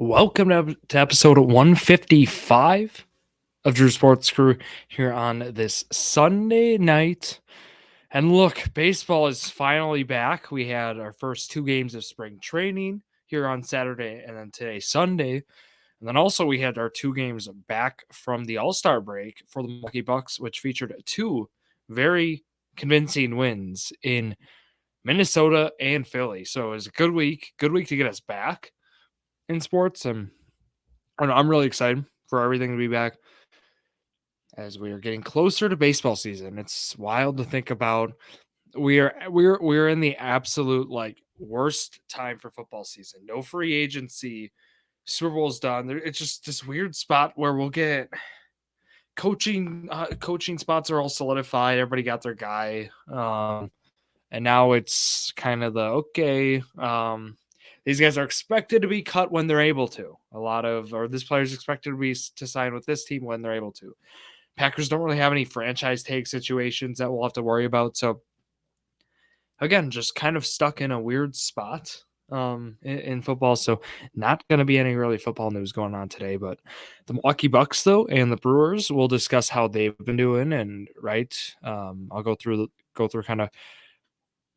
Welcome to episode 155 of Drew Sports Crew here on this Sunday night. And look, baseball is finally back. We had our first two games of spring training here on Saturday and then today, Sunday. And then also we had our two games back from the All-Star break for the Milwaukee Bucks, which featured two very convincing wins in Minnesota and Philly. So it was a good week to get us back in sports, and I'm really excited for everything to be back as we are getting closer to baseball season. It's wild to think about. We're in the absolute worst time for football season. No free agency. Super Bowl's done. It's just this weird spot where we'll get coaching spots are all solidified. Everybody got their guy. And now it's kind of these guys are expected to be cut when they're able to. This player's expected to sign with this team when they're able to. Packers don't really have any franchise tag situations that we'll have to worry about. So again, just kind of stuck in a weird spot in football. So not going to be any really football news going on today, but the Milwaukee Bucks though, and the Brewers, we'll discuss how they've been doing. And I'll go through kind of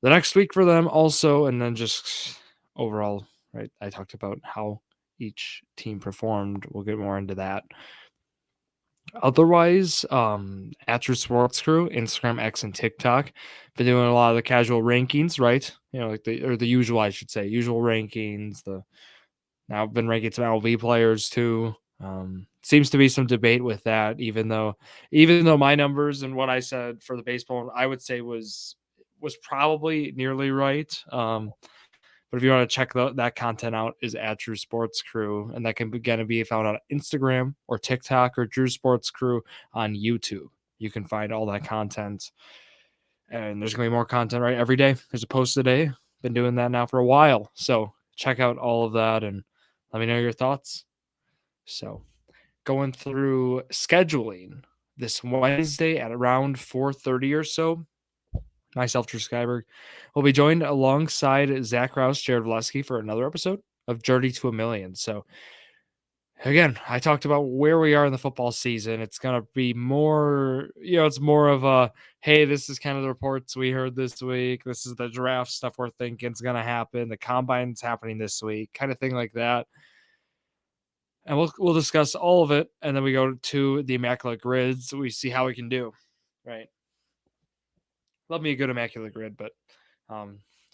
the next week for them also, and then just overall, right? I talked about how each team performed. We'll get more into that. Otherwise, at your sports crew, Instagram, X, and TikTok, been doing a lot of the casual rankings, right? The usual, I should say, usual rankings. Now I've been ranking some MLB players too. Seems to be some debate with that, even though my numbers and what I said for the baseball, I would say was probably nearly right. But if you want to check that content out, is at Drew Sports Crew, and that can again be found on Instagram or TikTok or Drew Sports Crew on YouTube. You can find all that content, and there's gonna be more content right every day. There's a post a day. Been doing that now for a while, so check out all of that and let me know your thoughts. So, going through scheduling this Wednesday at around 4:30 or so. Myself, Drew Skyberg, will be joined alongside Zach Rouse, Jared Vleski for another episode of Journey to a Million. So, again, I talked about where we are in the football season. It's going to be more, it's more of a, hey, this is kind of the reports we heard this week. This is the draft stuff we're thinking is going to happen. The combine's happening this week, kind of thing like that. And we'll discuss all of it. And then we go to the Immaculate Grids. We see how we can do, right? Love me a good Immaculate Grid, but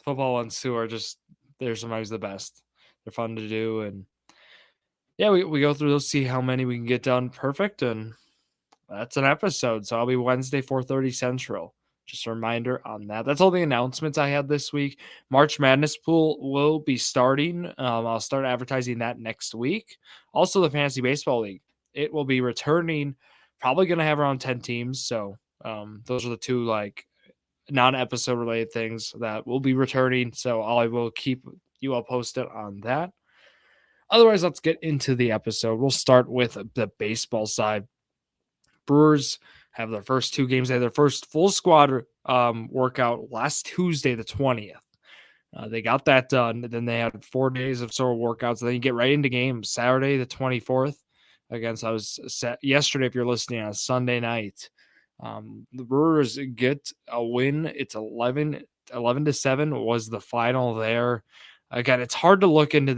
football ones too are just, they're sometimes the best. They're fun to do, and yeah, we go through those, see how many we can get done perfect, and that's an episode. So I'll be Wednesday 4:30 Central. Just a reminder on that. That's all the announcements I had this week. March Madness pool will be starting. I'll start advertising that next week. Also, the Fantasy Baseball League, it will be returning. Probably going to have around 10 teams. So those are the two non-episode related things that will be returning, so I will keep you all posted on that. Otherwise, let's get into the episode. We'll start with the baseball side. Brewers have their first two games. They had their first full squad workout last Tuesday, the 20th. They got that done. Then they had 4 days of sort of workouts. Then you get right into games. Saturday, the 24th. Again, so I was set yesterday, if you're listening, on a Sunday night. The Brewers get a win. It's 11-7 was the final there. Again, it's hard to look into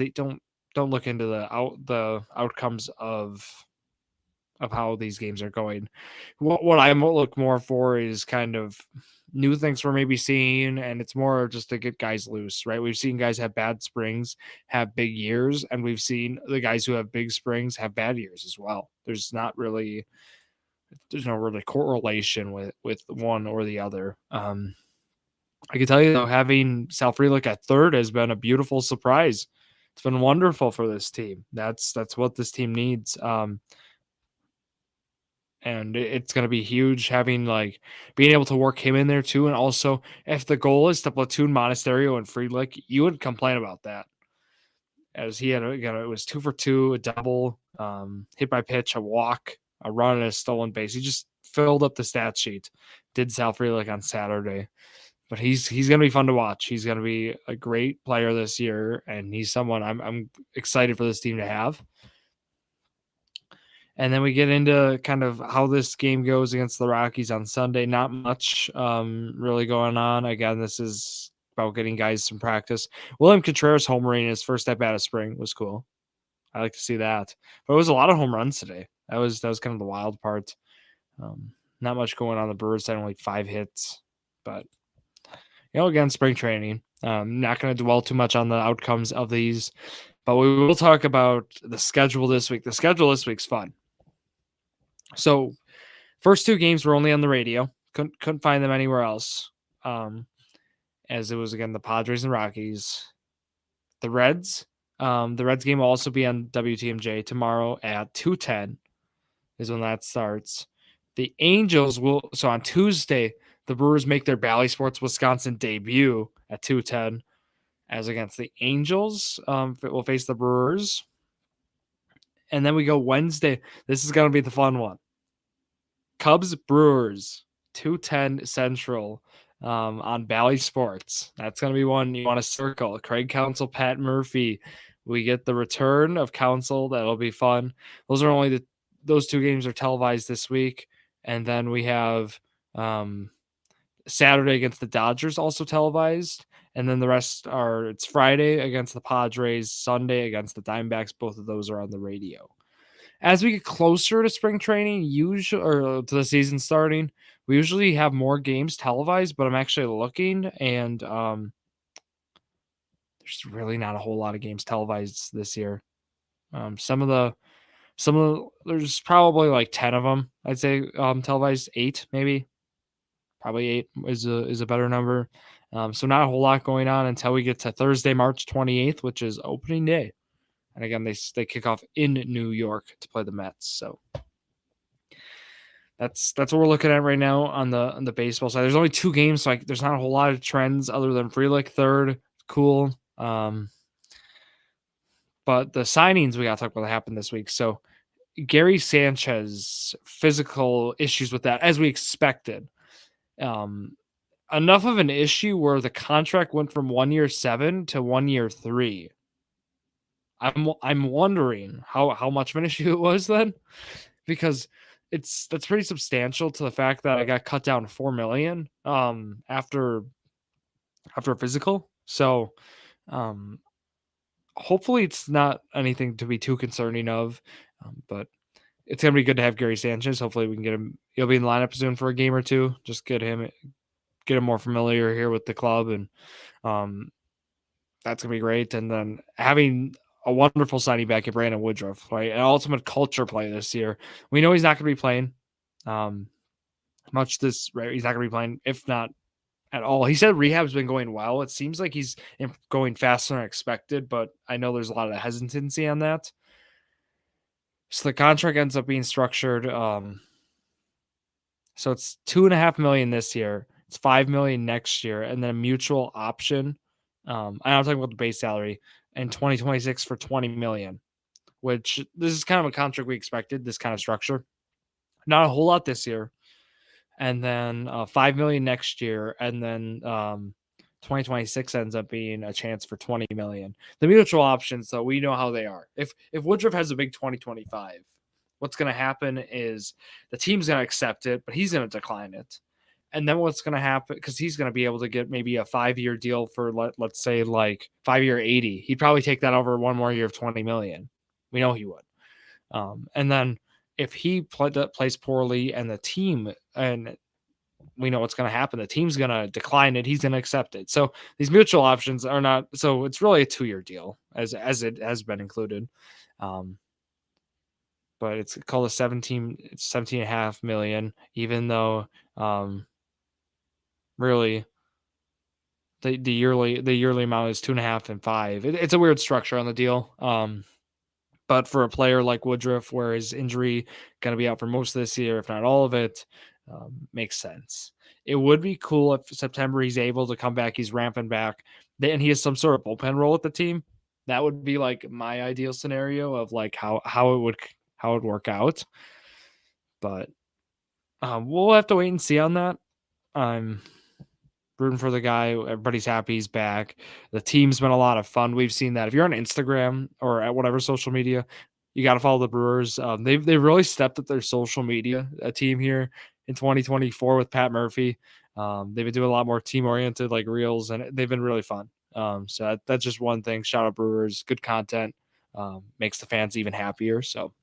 don't look into the outcomes of how these games are going. What I look more for is kind of new things we're maybe seeing, and it's more just to get guys loose, right? We've seen guys have bad springs, have big years, and we've seen the guys who have big springs have bad years as well. There's no really correlation with one or the other. I can tell you though, having Sal Frelick at third has been a beautiful surprise. It's been wonderful for this team. That's what this team needs. And it's going to be huge having being able to work him in there too. And also, if the goal is to platoon Monasterio and Frelick, you wouldn't complain about that. As he had, it was 2 for 2, a double, hit by pitch, a walk, a run, and a stolen base. He just filled up the stat sheet. Did Sal Frelick on Saturday. but he's going to be fun to watch. He's going to be a great player this year, and he's someone I'm excited for this team to have. And then we get into kind of how this game goes against the Rockies on Sunday. Not much really going on. Again, this is about getting guys some practice. William Contreras homering his first at bat of spring was cool. I like to see that. But it was a lot of home runs today. That was kind of the wild part. Not much going on the Brewers side, only 5 hits. But again, spring training. Not going to dwell too much on the outcomes of these, but we will talk about the schedule this week. The schedule this week's fun. So, first 2 games were only on the radio. Couldn't find them anywhere else. As it was again the Padres and Rockies. The Reds game will also be on WTMJ tomorrow at 2:10 is when that starts. The Angels will on Tuesday the Brewers make their Bally Sports Wisconsin debut at 2:10 as against the Angels. Will face the Brewers. And then we go Wednesday. This is going to be the fun one. Cubs Brewers 2:10 Central on Bally Sports. That's going to be one you want to circle. Craig Counsell, Pat Murphy. We get the return of Counsell. That'll be fun. Those 2 games are televised this week, and then we have Saturday against the Dodgers also televised, and then the rest it's Friday against the Padres, Sunday against the Diamondbacks. Both of those are on the radio. As we get closer to spring training, or to the season starting, we usually have more games televised, but I'm actually looking, and there's really not a whole lot of games televised this year. There's probably like 10 of them, I'd say, televised. 8 maybe. Probably 8 is a better number. So not a whole lot going on until we get to Thursday, March 28th, which is opening day. And again, they kick off in New York to play the Mets. So that's what we're looking at right now on the baseball side. There's only 2 games, so there's not a whole lot of trends other than Frelick third. Cool. But the signings we got to talk about that happened this week. So Gary Sanchez, physical issues with that, as we expected. Enough of an issue where the contract went from 1 year 7 to 1 year 3. I'm wondering how much of an issue it was then, because that's pretty substantial to the fact that I got cut down to $4 million after a physical. So hopefully it's not anything to be too concerning of, but it's gonna be good to have Gary Sanchez. Hopefully we can get him. He'll be in the lineup soon for a game or 2. Just get him more familiar here with the club, and that's gonna be great. And then having a wonderful signing back at Brandon Woodruff, right? An ultimate culture play this year. We know he's not going to be playing much this, right? He's not going to be playing, if not at all. He said rehab's been going well. It seems like he's going faster than expected, but I know there's a lot of hesitancy on that. So the contract ends up being structured. So it's $2.5 million this year. It's $5 million next year, and then a mutual option. I'm talking about the base salary in 2026 for $20 million, which this is kind of a contract we expected, this kind of structure. Not a whole lot this year. And then $5 million next year. And then 2026 ends up being a chance for $20 million. The mutual options, though, we know how they are. If Woodruff has a big 2025, what's going to happen is the team's going to accept it, but he's going to decline it. And then what's going to happen, because he's going to be able to get maybe a 5-year deal for, let's say, like 5-year 80. He'd probably take that over 1 more year of $20 million. We know he would. And then if he plays poorly and the team, and we know what's going to happen, the team's going to decline it, he's going to accept it. So these mutual options are not, so it's really a 2-year deal as it has been included. But it's called it's $17.5 million, even though really the yearly amount is 2.5 and 5. It's a weird structure on the deal. But for a player like Woodruff, where his injury going to be out for most of this year, if not all of it, makes sense. It would be cool if September he's able to come back, he's ramping back, and he has some sort of bullpen role with the team. That would be like my ideal scenario of like how it would work out. But we'll have to wait and see on that. rooting for the guy. Everybody's happy he's back. The team's been a lot of fun. We've seen that. If you're on Instagram or at whatever social media, you got to follow the Brewers. They've really stepped up their social media team here in 2024 with Pat Murphy. They've been doing a lot more team oriented like reels, and they've been really fun. So that's just one thing. Shout out Brewers, good content, makes the fans even happier. So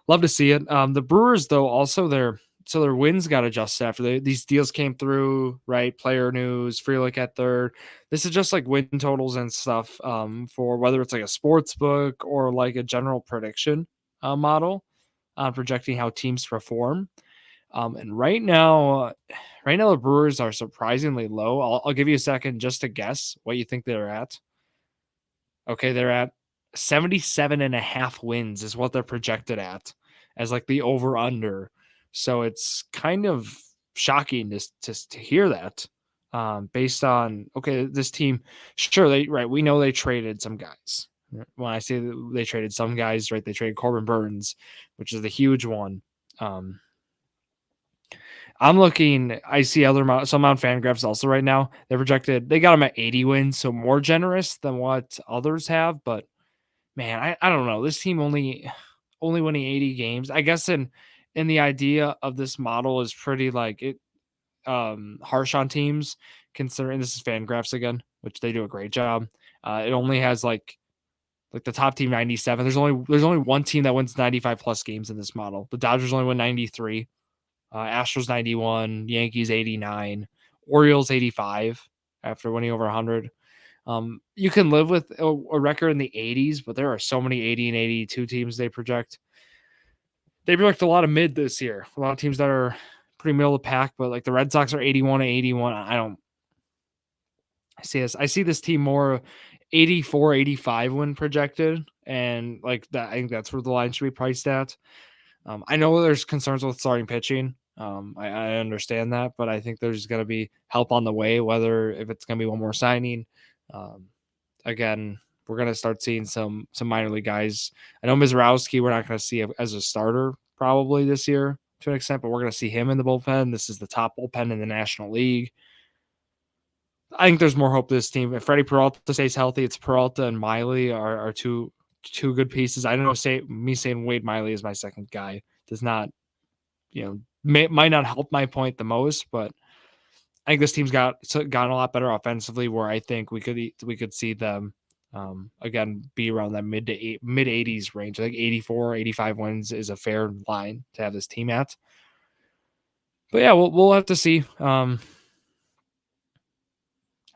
love to see it. The Brewers though also their wins got adjusted after these deals came through, right? Player news, free look at third. This is just like win totals and stuff for whether it's like a sports book or like a general prediction model on projecting how teams perform. And right now the Brewers are surprisingly low. I'll give you a second just to guess what you think they're at. Okay, they're at 77.5 wins is what they're projected at as like the over under. So it's kind of shocking to hear that. Based on this team, sure we know they traded some guys. When I say they traded some guys, right, they traded Corbin Burns, which is the huge one. I see some on Fangraphs also right now. They got them at 80 wins, so more generous than what others have. But man, I don't know. This team only winning 80 games. I guess in the idea of this model is pretty like it harsh on teams, considering this is Fangraphs again, which they do a great job. It only has like the top team 97. There's only one team that wins 95 plus games in this model. The Dodgers only win 93. Astros 91, Yankees 89, Orioles 85 after winning over 100. You can live with a record in the 80s, but there are so many 80 and 82 teams they project. They project a lot of mid this year. A lot of teams that are pretty middle of the pack, but like the Red Sox are 81 and 81. I see this team more 84, 85 when projected, and like that. I think that's where the line should be priced at. I know there's concerns with starting pitching. I understand that, but I think there's going to be help on the way, whether if it's going to be one more signing. Again, we're going to start seeing some minor league guys. I know Mizrowski, we're not going to see as a starter probably this year to an extent, but we're going to see him in the bullpen. This is the top bullpen in the National League. I think there's more hope this team. If Freddie Peralta stays healthy, it's Peralta and Miley are two good pieces. I don't know. Saying Wade Miley is my second guy does not, might not help my point the most, but I think this team's gotten a lot better offensively. Where I think we could see them again be around that mid 80s range. I think 84, 85 wins is a fair line to have this team at. But yeah, we'll have to see.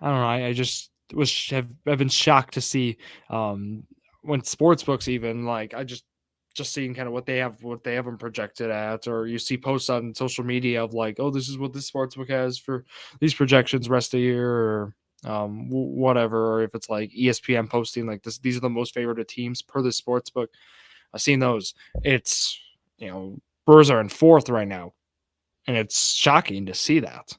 I don't know. I just have been shocked to see when sports books even like I just seeing kind of what they have them projected at, or you see posts on social media of like, oh, this is what this sports book has for these projections rest of the year, or whatever, or if it's like ESPN posting like this, these are the most favored teams per the sports book. I've seen those. It's Brewers are in fourth right now, and it's shocking to see that.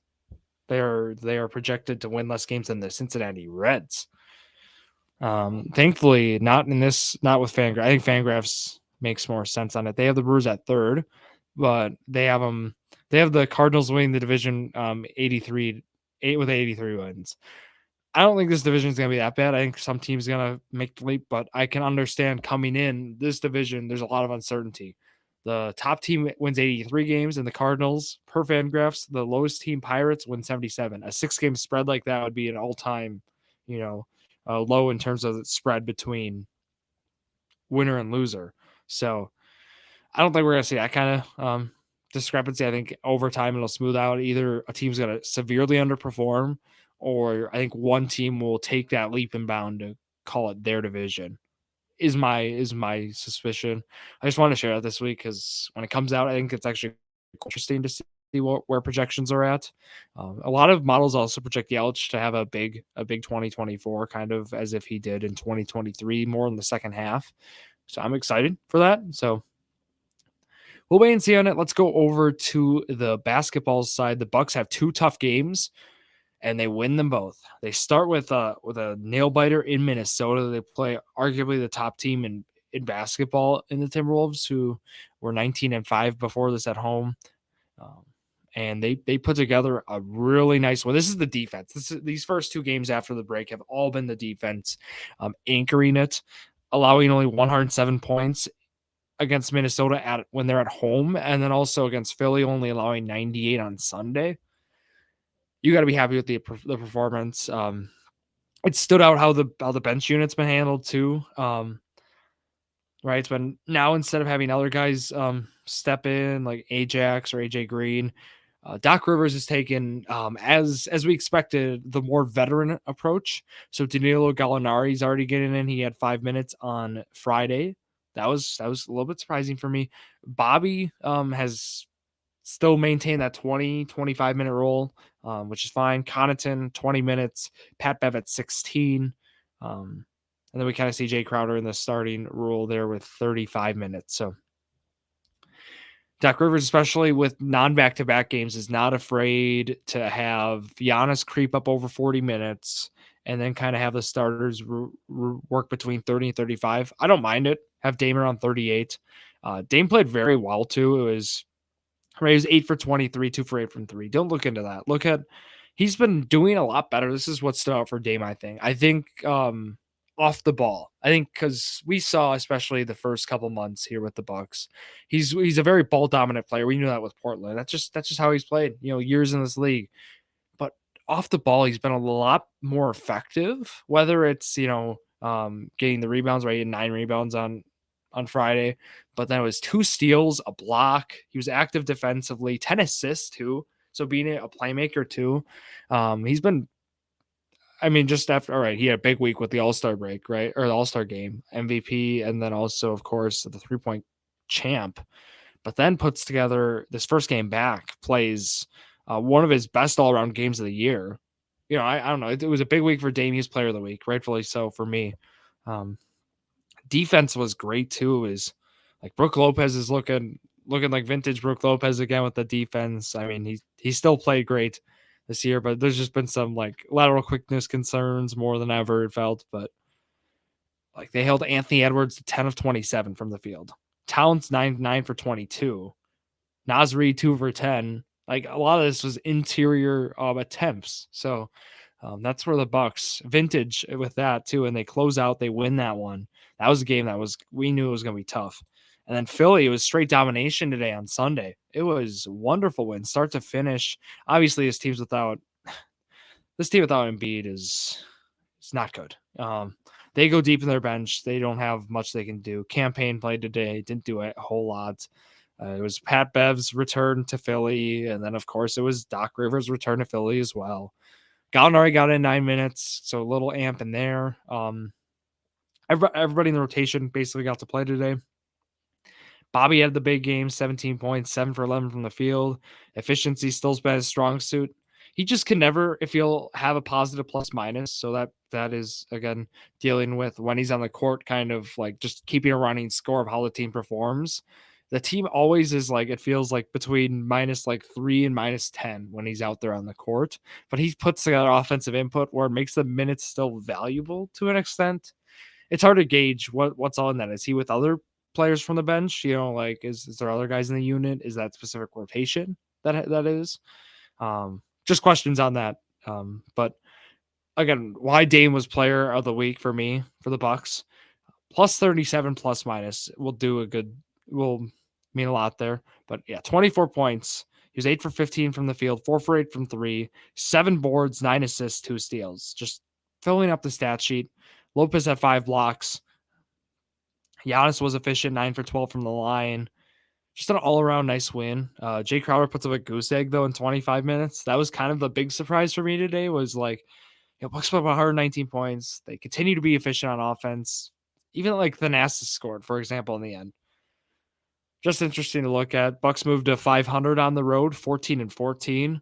They are projected to win less games than the Cincinnati Reds. Thankfully, not with Fangraphs. I think Fangraphs makes more sense on it. They have the Brewers at third, but they have the Cardinals winning the division 83 with 83 wins. I don't think this division is going to be that bad. I think some teams are going to make the leap, but I can understand coming in this division, there's a lot of uncertainty. The top team wins 83 games, and the Cardinals, per Fangraphs, the lowest team, Pirates, win 77. A 6-game spread like that would be an all-time, low in terms of the spread between winner and loser. So I don't think we're going to see that kind of discrepancy. I think over time it'll smooth out. Either a team's going to severely underperform, or I think one team will take that leap and bound to call it their division. Is my suspicion. I just want to share that this week because when it comes out, I think it's actually interesting to see where projections are at. A lot of models also project Yelich to have a big 2024, kind of as if he did in 2023, more in the second half. So I'm excited for that. So we'll wait and see on it. Let's go over to the basketball side. The Bucks have 2 tough games, and they win them both. They start with a nail biter in Minnesota. They play arguably the top team in basketball in the Timberwolves, who were 19-5 before this at home. and they put together a really nice one. This is the defense. These first two games after the break have all been the defense anchoring it, allowing only 107 points against Minnesota when they're at home, and then also against Philly, only allowing 98 on Sunday. You got to be happy with the performance. It stood out how the bench unit's been handled too. Right, it's been now, instead of having other guys step in like Ajax or AJ Green, Doc Rivers has taken, as we expected, the more veteran approach. So Danilo Gallinari's already getting in. He had 5 minutes on Friday. That was a little bit surprising for me. Bobby has still maintained that 25 minute role, which is fine. Connaughton 20 minutes. Pat Bev at 16. And then we kind of see Jay Crowder in the starting role there with 35 minutes. So Doc Rivers, especially with non-back-to-back games, is not afraid to have Giannis creep up over 40 minutes and then kind of have the starters work between 30 and 35. I don't mind it. Have Dame around 38. Dame played very well, too. He was 8 for 23, 2 for 8 from 3. Don't look into that. He's been doing a lot better. This is what stood out for Dame, I think. Off the ball. I think because we saw, especially the first couple months here with the Bucks, he's a very ball dominant player. We knew that with Portland. That's just how he's played, years in this league. But off the ball, he's been a lot more effective, whether it's, getting the rebounds, right? He had 9 rebounds on Friday, but then it was 2 steals, a block. He was active defensively, 10 assists too. So being a playmaker too. He's been, just after, all right, he had a big week with the All-Star break, right? Or the All-Star game, MVP, and then also, of course, the 3-point champ. But then puts together this first game back, plays one of his best all-around games of the year. I don't know. It was a big week for Dame. He's player of the week, rightfully so for me. Defense was great too. It was like Brook Lopez is looking like vintage Brook Lopez again with the defense. He still played great this year, but there's just been some like lateral quickness concerns more than ever, it felt. But like they held Anthony Edwards to 10 of 27 from the field. Towns 9 for 22. Nasri 2 for 10. Like a lot of this was interior attempts. So that's where the Bucks vintage with that too, and they close out. They win that one. That was a game we knew it was going to be tough. And then Philly, it was straight domination today on Sunday. It was a wonderful win, start to finish. Obviously, this team without Embiid is not good. They go deep in their bench. They don't have much they can do. Campaign played today, didn't do a whole lot. It was Pat Bev's return to Philly, and then, of course, it was Doc Rivers' return to Philly as well. Gallinari got in 9 minutes, so a little amp in there. Everybody in the rotation basically got to play today. Bobby had the big game, 17 points, 7 for 11 from the field. Efficiency still's been his strong suit. He just can never, if he'll have a positive plus minus. So that is, again, dealing with when he's on the court, kind of like just keeping a running score of how the team performs. The team always is like, it feels like between minus like 3 and minus 10 when he's out there on the court. But he puts together offensive input where it makes the minutes still valuable to an extent. It's hard to gauge what's all in that. Is he with other players from the bench? Like is there other guys in the unit? Is that specific rotation that is? Just questions on that. But again, why Dame was player of the week for me for the Bucks. Plus 37 plus minus will mean a lot there. But yeah, 24 points. He was 8 for 15 from the field, 4 for 8 from 3, 7 boards, 9 assists, 2 steals. Just filling up the stat sheet. Lopez had 5 blocks. Giannis was efficient, 9 for 12 from the line. Just an all-around nice win. Jay Crowder puts up a goose egg, though, in 25 minutes. That was kind of the big surprise for me today, was like, Bucks put up 119 points. They continue to be efficient on offense. Even like Thanasis scored, for example, in the end. Just interesting to look at. Bucks moved to 500 on the road, 14-14.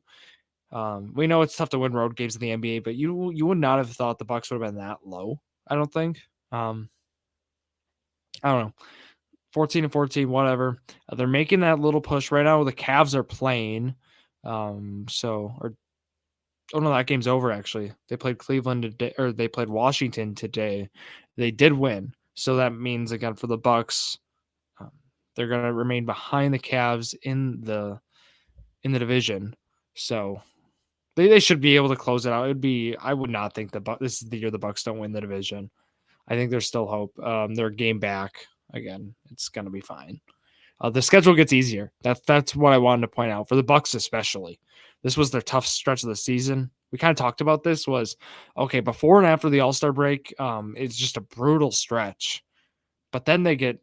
We know it's tough to win road games in the NBA, but you would not have thought the Bucks would have been that low, I don't think. I don't know. 14-14, whatever. They're making that little push right now. The Cavs are playing. That game's over, actually. They played Cleveland today, or they played Washington today. They did win. So that means, again, for the Bucks, they're going to remain behind the Cavs in the in the division. So they should be able to close it out. I would not think this is the year the Bucks don't win the division. I think there's still hope. They're a game back again. It's gonna be fine. The schedule gets easier. That's what I wanted to point out for the Bucks especially. This was their tough stretch of the season. We kind of talked about this. Was okay before and after the All-Star break. It's just a brutal stretch, but then they get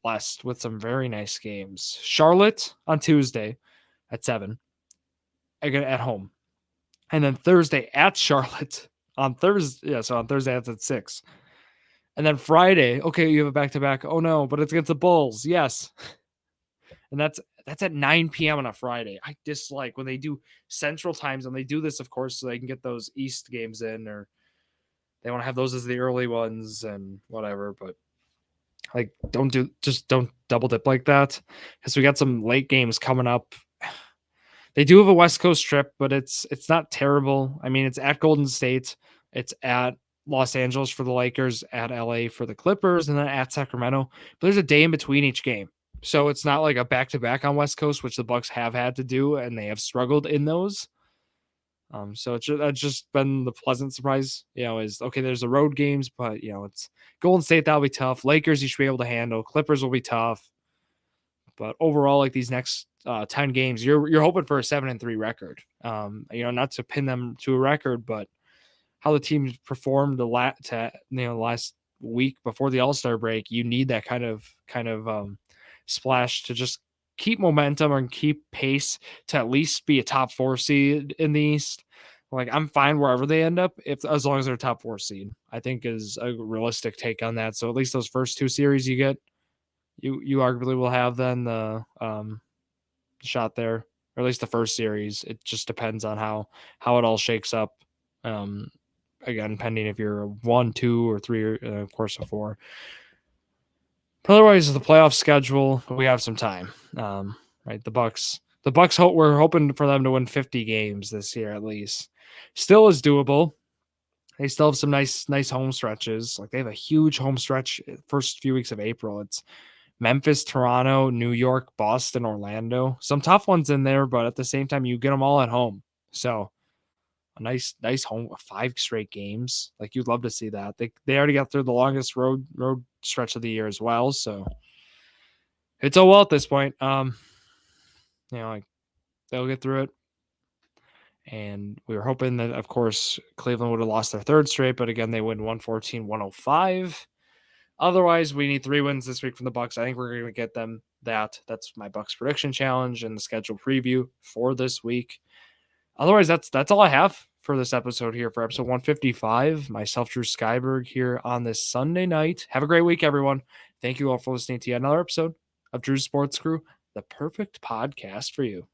blessed with some very nice games. Charlotte on Tuesday at 7, again at home, and then Thursday at Charlotte on Thursday. Yeah, so on Thursday that's at 6. And then Friday, okay, you have a back-to-back. Oh no, but it's against the Bulls. Yes. And that's at 9 p.m. on a Friday. I dislike when they do Central Times, and they do this, of course, so they can get those East games in, or they want to have those as the early ones and whatever. But like, don't double dip like that, because we got some late games coming up. They do have a West Coast trip, but it's not terrible. I mean, it's at Golden State, it's at Los Angeles for the Lakers, at LA for the Clippers, and then at Sacramento. But there's a day in between each game. So it's not like a back-to-back on West Coast, which the Bucks have had to do, and they have struggled in those. So that's just been the pleasant surprise, is okay, there's the road games, but, it's Golden State, that'll be tough. Lakers, you should be able to handle. Clippers will be tough. But overall, like these next 10 games, you're hoping for a 7-3 record. Not to pin them to a record, but how the teams performed the last week before the All-Star break, you need that kind of splash to just keep momentum and keep pace to at least be a top 4 seed in the East. Like, I'm fine wherever they end up, as long as they're a top 4 seed, I think is a realistic take on that. So at least those first 2 series you get, you arguably will have then the shot there, or at least the first series. It just depends on how it all shakes up. Again, pending if you're a 1, 2, or 3, or of course a 4. But otherwise, the playoff schedule, we have some time. Right, the Bucks we're hoping for them to win 50 games this year at least. Still is doable. They still have some nice home stretches. Like, they have a huge home stretch first few weeks of April. It's Memphis, Toronto, New York, Boston, Orlando. Some tough ones in there, but at the same time, you get them all at home. So a nice home, 5 straight games. Like, you'd love to see that. They already got through the longest road stretch of the year as well. So it's all well at this point. Like, they'll get through it. And we were hoping that, of course, Cleveland would have lost their 3rd straight, but again, they win 114-105. Otherwise, we need 3 wins this week from the Bucks. I think we're going to get them that. That's my Bucks prediction challenge and the schedule preview for this week. Otherwise, that's all I have for this episode here for episode 155. Myself, Drew Skyberg, here on this Sunday night. Have a great week, everyone. Thank you all for listening to yet another episode of Drew's Sports Crew, the perfect podcast for you.